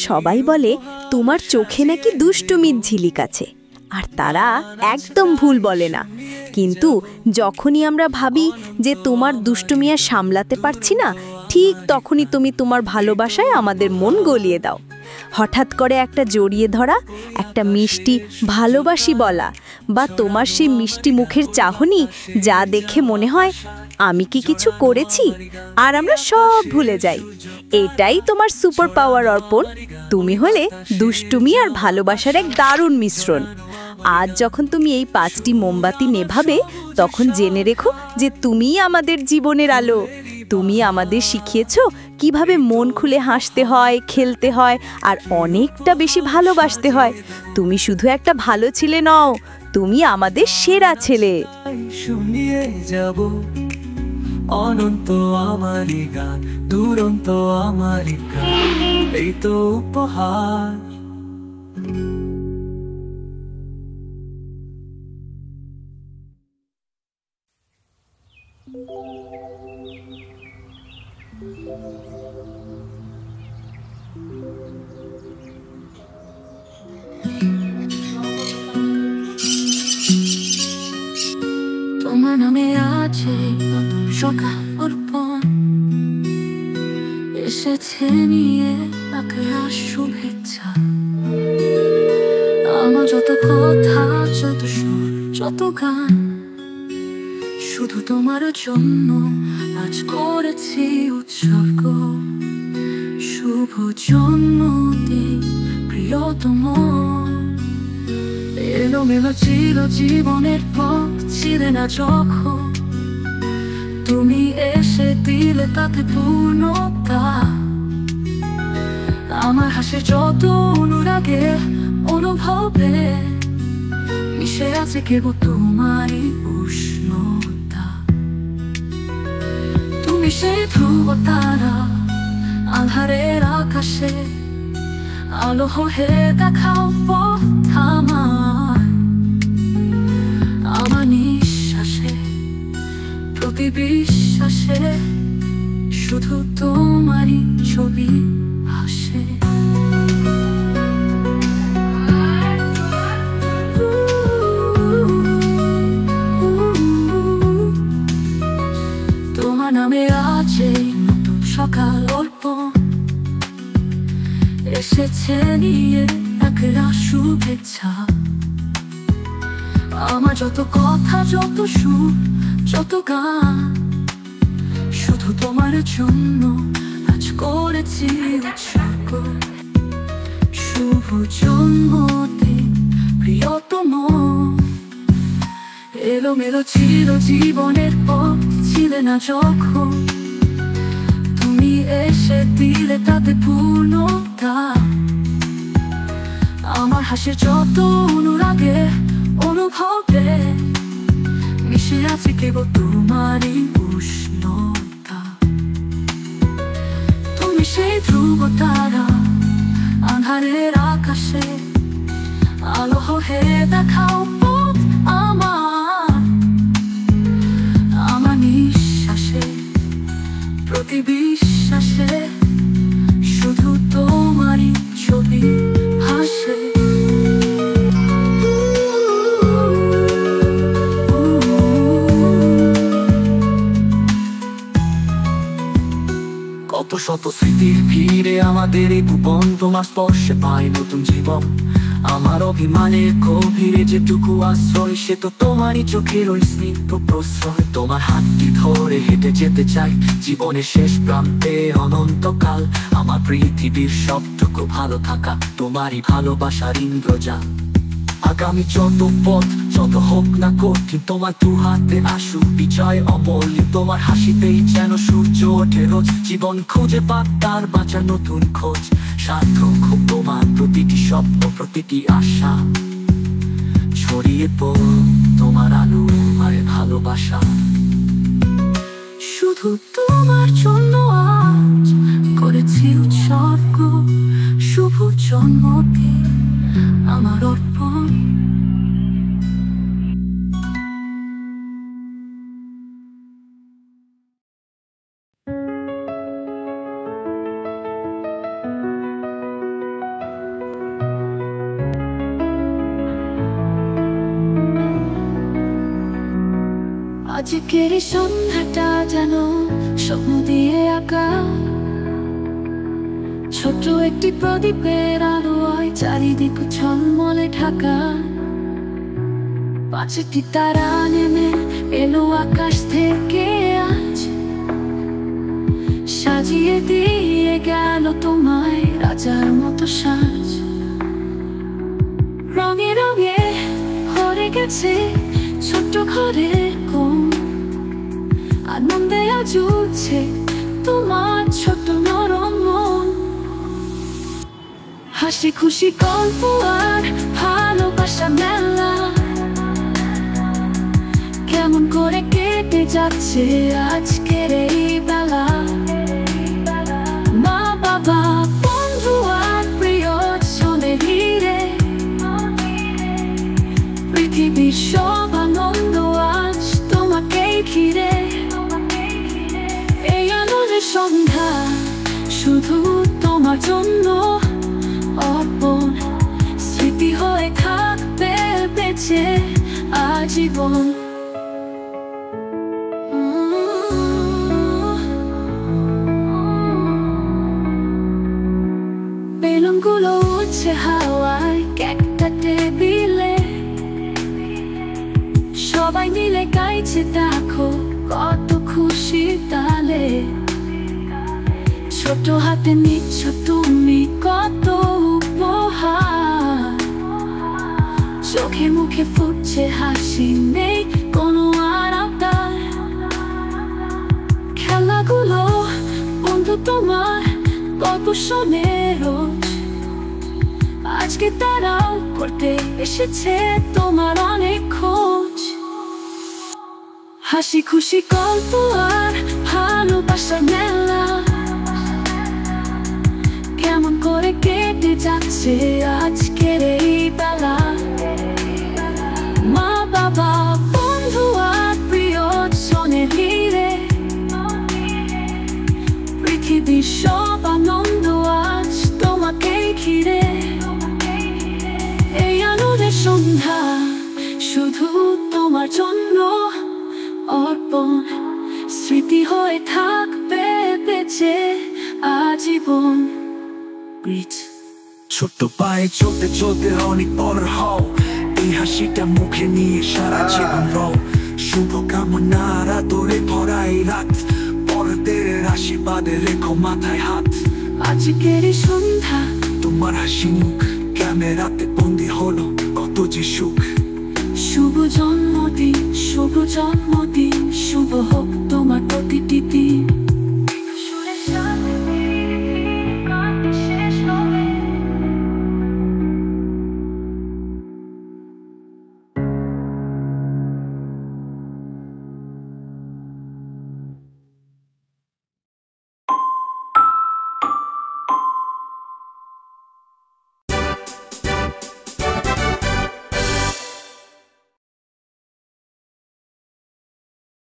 সবাই বলে তোমার চোখে নাকি দুষ্টুমির ঝিলিক আছে, আর তারা একদম ভুল বলে না। কিন্তু যখনই আমরা ভাবি যে তোমার দুষ্টুমি আর সামলাতে পারছি না, ঠিক তখনই তুমি তোমার ভালোবাসায় আমাদের মন গলিয়ে দাও। হঠাৎ করে একটা জড়িয়ে ধরা, একটা মিষ্টি ভালোবাসি বলা, বা তোমার সেই মিষ্টি মুখের চাহনি, যা দেখে মনে হয় আমি কি কিছু করেছি, আর আমরা সব ভুলে যাই। এটাই তোমার সুপার পাওয়ার অর্পণ। তুমি হলে দুষ্টুমি আর ভালোবাসার এক দারুণ মিশ্রণ। আজ যখন তুমি এই 5টি মোমবাতি নেভাবে, তখন জেনে রেখো যে তুমিই আমাদের জীবনের আলো। তুমি আমাদের শিখিয়েছো কিভাবে মন খুলে হাসতে হয়, খেলতে হয়, আর অনেকটা বেশি ভালোবাসতে হয়। তুমি শুধু একটা ভালো ছেলে নও, তুমি আমাদের সেরা ছেলে। শুনিয়ে যাব অনন্ত আমারই গান, দুরন্ত আমারই গান, এই তো উপহার। তোমার নামে আছে সকাল অর্পণ, এসেছে নিয়ে আঁকড়া শুভেচ্ছা। আমার যত কথা, যত সুর, যত গান, শুধু তোমার জন্য আজ করেছি উৎসর্গ। শুভ জন্মদিন প্রিয়তম। এলোমেলো ছিল জীবনের পথ, ছিলে না যখন তুমি এসে দিলে তাতে পূর্ণতা। আমার হাসি যত অনুরাগে, অনুভবে মিশে আছে কেবল তোমারই উষ্ণতা। তুমি সেই ধ্রুব তারা, আধারের আকাশে আলো হয়ে দেখাও পথ আমায়। আমার নিঃশ্বাসে, প্রতি বিশ্বাসে শুধু তোমারই ছবি ভাসে। তোমার নামে আছে নতুন সকাল অর্পণ, এসেছে নিয়ে একরা শুভেচ্ছা। আমার যত কথা, যত সুর, যত গান, শুধু তোমার জন্য আজ করেছি উৎসর্গ। শুভ জন্মদিন প্রিয়তম। এলোমেলো ছিল জীবনের পথ, ছিলে না যখন তুমি এসে দিলে তাতে পূর্ণতা। আমার হাসির যত অনুরাগে, অনুভবে মিশে আছে কেবল তোমারই উষ্ণতা। তুমি সেই ধ্রুব তারা, আধারের আকাশে আলো হয়ে দেখাও পথ আমার। আমার নিঃশ্বাসে, প্রতি বিশ্বাসে শুধু তোমারই ছবি ভাসে। কত শত স্মৃতির ভিড়ে আমাদের এই ভুবন, তোমার স্পর্শে পাই নতুন জীবন। আমার অভিমানের গভীরে যেটুকু আশ্রয়, সে তো তোমারই চোখের ওই স্নিগ্ধ প্রশ্রয়। তোমার হাতটি ধরে হেঁটে যেতে চাই জীবনের শেষ প্রান্তে অনন্তকাল। আমার পৃথিবীর সবটুকু ভালো থাকা তোমারই ভালোবাসার ইন্দ্রজাল। আগামী যত পথ, যত হোক না কঠিন, তোমার দু হাতে আসুক বিজয় অমূল্য। তোমার হাসিতেই যেন সূর্য ওঠে রোজ, জীবন খুঁজে পাক তার বাঁচার নতুন খোঁজ। সার্থক হোক তোমার প্রতিটি স্বপ্ন, প্রতিটি আশা, ছড়িয়ে পড় তোমার আলো আর ভালোবাসা। শুধু তোমার জন্য আজ করেছি উৎসর্গ। শুভ জন্মদিন আমার অর্পণ। আজকের এই সন্ধ্যাটা যেন স্বপ্ন দিয়ে আঁকা, ছোট একটি প্রদীপের আলোয় চারিদিক ঝলমলে ঢাকা। পাঁচটি তারা নেমে এলো আকাশ থেকে আজ, সাজিয়ে দিয়ে গেল তোমায় রাজার মতো সাজ। রঙে রঙে ভরে গেছে ছোট্ট ঘরের কোণ, আনন্দে আজ উঠছে তোমার ছোট্ট নরম মন। হাসি খুশি গল্প আর ভালোবাসা মেলা, কেমন করে কেটে যাচ্ছে আজকের এই বেলা। মা বাবা বন্ধু আর প্রিয়জনের ভিড়ে পৃথিবীর সব আনন্দ আজ তোমাকেই ঘিরে। এই আনন্দের সন্ধ্যা শুধু তোমার জন্য অর্পণ, স্মৃতি হয়ে থাকবে বেঁচে আজীবন। বেলুনগুলো উড়ছে হাওয়ায় একটা টেবিলে, সবাই মিলে গাইছে দেখো কত খুশি তালে। ছোট হাতে নিচ্ছ তুমি কত উপহার, চোখে মুখে ফুটছে হাসি, নেই কোনো আরামদার। খেলাগুলো বন্ধু তোমার গল্প শোনে রোজ, আজকে তারাও করতে এসেছে তোমার অনেক খোঁজ। হাসি খুশি গল্প আর ভালোবাসার মেলা, কেমন করে কেটে যাচ্ছে আজকের এই বেলা। মা বাবা বন্ধু আর প্রিয়জনের ভিড়ে পৃথিবীর সব আনন্দ আজ তোমাকেই ঘিরে। এই আনন্দের সন্ধ্যা শুধু তোমার জন্য অর্পণ, স্মৃতি হয়ে থাকবে বেঁচে আজীবন। ছোট্ট পায়ে চলতে চলতে অনেক বড় হও, এই হাসিটা মুখে নিয়ে সারা জীবন রও। শুভকামনার আদরে ভরা এই রাত, বড়দের আশীর্বাদে রেখো মাথায় হাত। আজকের এই সন্ধ্যা তোমার হাসি মুখ ক্যামেরাতে বন্দি হলো কত যে সুখ। শুভ জন্মদিন, শুভ জন্মদিন, শুভ হোক তোমার প্রতিটি দিন।